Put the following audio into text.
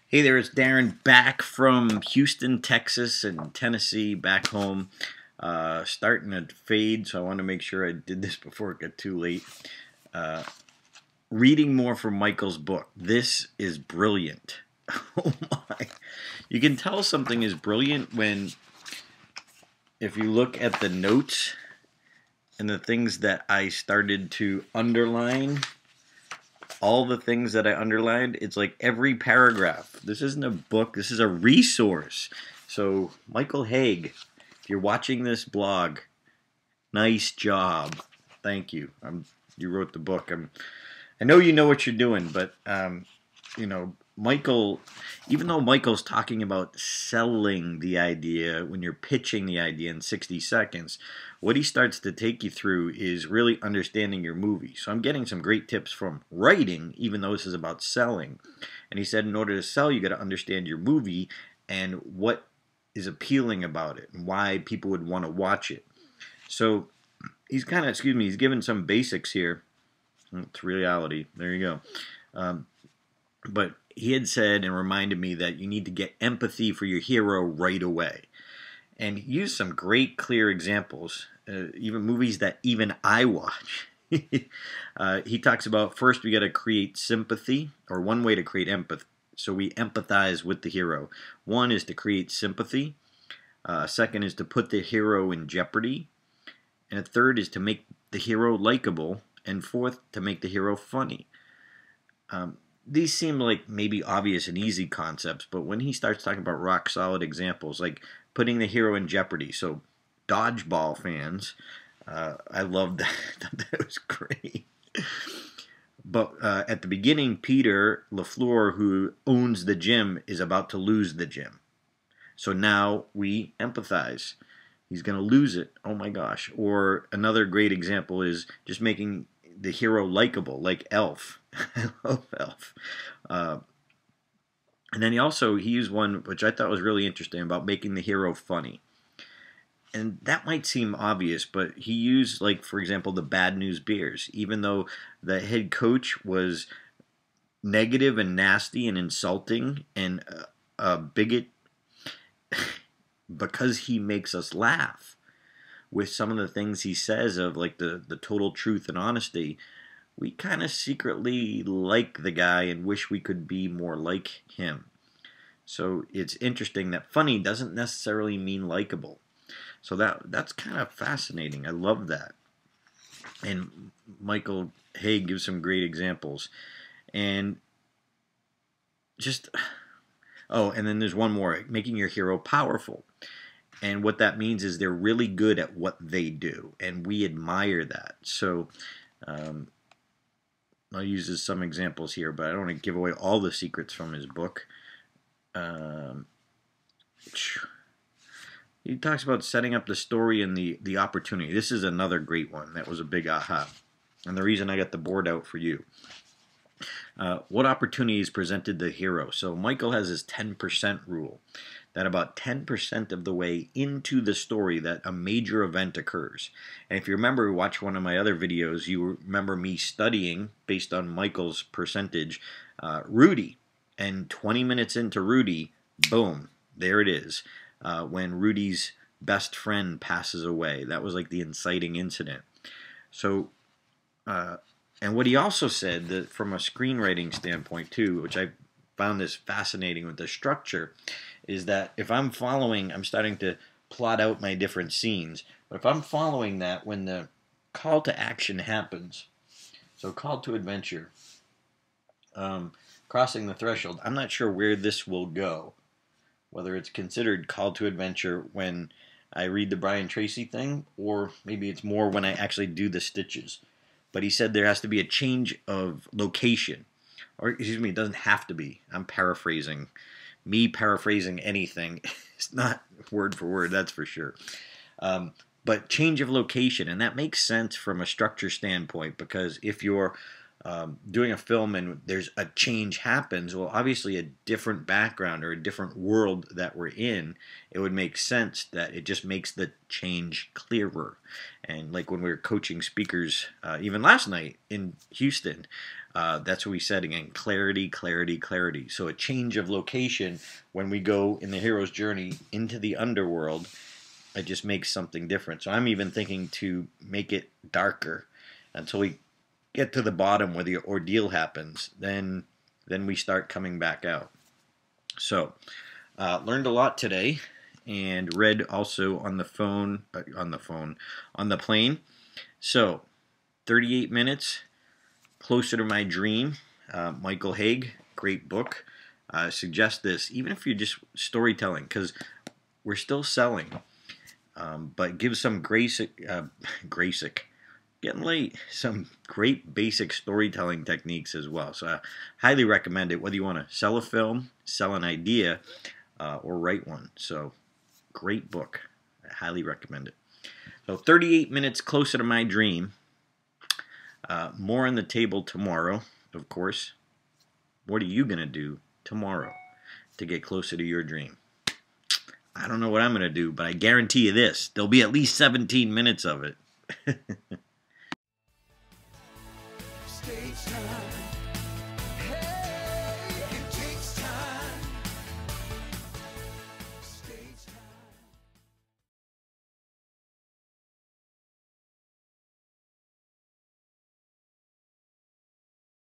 Hey there, it's Darren back from Houston, Texas, and Tennessee, back home. Starting to fade, so I want to make sure I did this before it got too late. Uh, Reading more from Michael's book. This is brilliant. Oh my. You can tell something is brilliant when, if you look at the notes and the things that I started to underline, all the things that I underlined, it's like every paragraph. This isn't a book, this is a resource. So, Michael Hauge, if you're watching this blog, nice job. Thank you. You wrote the book. I know you know what you're doing, but, Michael, even though Michael's talking about selling the idea when you're pitching the idea in 60 seconds, what he starts to take you through is really understanding your movie. So I'm getting some great tips from writing, even though this is about selling. And he said in order to sell, you got to understand your movie and what is appealing about it and why people would want to watch it. So he's he's given some basics here. It's reality. There you go. But he had said and reminded me that you need to get empathy for your hero right away. And he used some great, clear examples, even movies that even I watch. He talks about first we got to create sympathy, or one way to create empathy. So we empathize with the hero. One is to create sympathy. Second is to put the hero in jeopardy. And a third is to make the hero likable. And fourth, to make the hero funny. These seem like maybe obvious and easy concepts, but when he starts talking about rock solid examples, like putting the hero in jeopardy, so dodgeball fans, I loved that. That was great. But at the beginning, Peter LaFleur, who owns the gym, is about to lose the gym. So now we empathize. He's going to lose it. Oh my gosh. Or another great example is just making the hero likable, like Elf. I love Elf. And then he used one which I thought was really interesting about making the hero funny. And that might seem obvious, but he used, like, for example, the Bad News Bears. Even though the head coach was negative and nasty and insulting and a bigot, because he makes us laugh with some of the things he says of, like, the total truth and honesty, we kind of secretly like the guy and wish we could be more like him. So it's interesting that funny doesn't necessarily mean likable. So that's kind of fascinating. I love that. And Michael Hauge gives some great examples. And just, and then there's one more, making your hero powerful. And what that means is they're really good at what they do, and we admire that. So I'll use some examples here, but I don't want to give away all the secrets from his book. He talks about setting up the story and the opportunity. This is another great one. That was a big aha. And the reason I got the board out for you. What opportunities presented the hero? So Michael has his 10% rule, that about 10% of the way into the story that a major event occurs. And if you remember, watch one of my other videos, you remember me studying, based on Michael's percentage, Rudy. And 20 minutes into Rudy, boom, there it is. When Rudy's best friend passes away. That was like the inciting incident. So, and what he also said, that from a screenwriting standpoint too, which I found this fascinating with the structure, is that if I'm starting to plot out my different scenes, but if I'm following that when the call to action happens, so call to adventure, crossing the threshold, I'm not sure where this will go, whether it's considered call to adventure when I read the Brian Tracy thing, or maybe it's more when I actually do the stitches. But he said there has to be a change of location. Or, excuse me, it doesn't have to be. I'm paraphrasing. Me paraphrasing anything is not word for word, that's for sure. But change of location, and that makes sense from a structure standpoint, because if you're doing a film and there's a change happens, well, obviously a different background or a different world that we're in, it would make sense that it just makes the change clearer. And like when we were coaching speakers, even last night in Houston, that's what we said again: clarity, clarity, clarity. So a change of location when we go in the hero's journey into the underworld, it just makes something different. So I'm even thinking to make it darker until we get to the bottom where the ordeal happens. Then we start coming back out. So learned a lot today, and read also on the plane. So 38 minutes, Closer to My Dream. Michael Hauge, great book. Suggest this, even if you're just storytelling, because we're still selling. But give some getting late, some great basic storytelling techniques as well. So I highly recommend it, whether you want to sell a film, sell an idea, or write one. So great book. I highly recommend it. So 38 minutes, Closer to My Dream. More on the table tomorrow, of course. What are you going to do tomorrow to get closer to your dream? I don't know what I'm going to do, but I guarantee you this: there'll be at least 17 minutes of it. Stage time. Hey.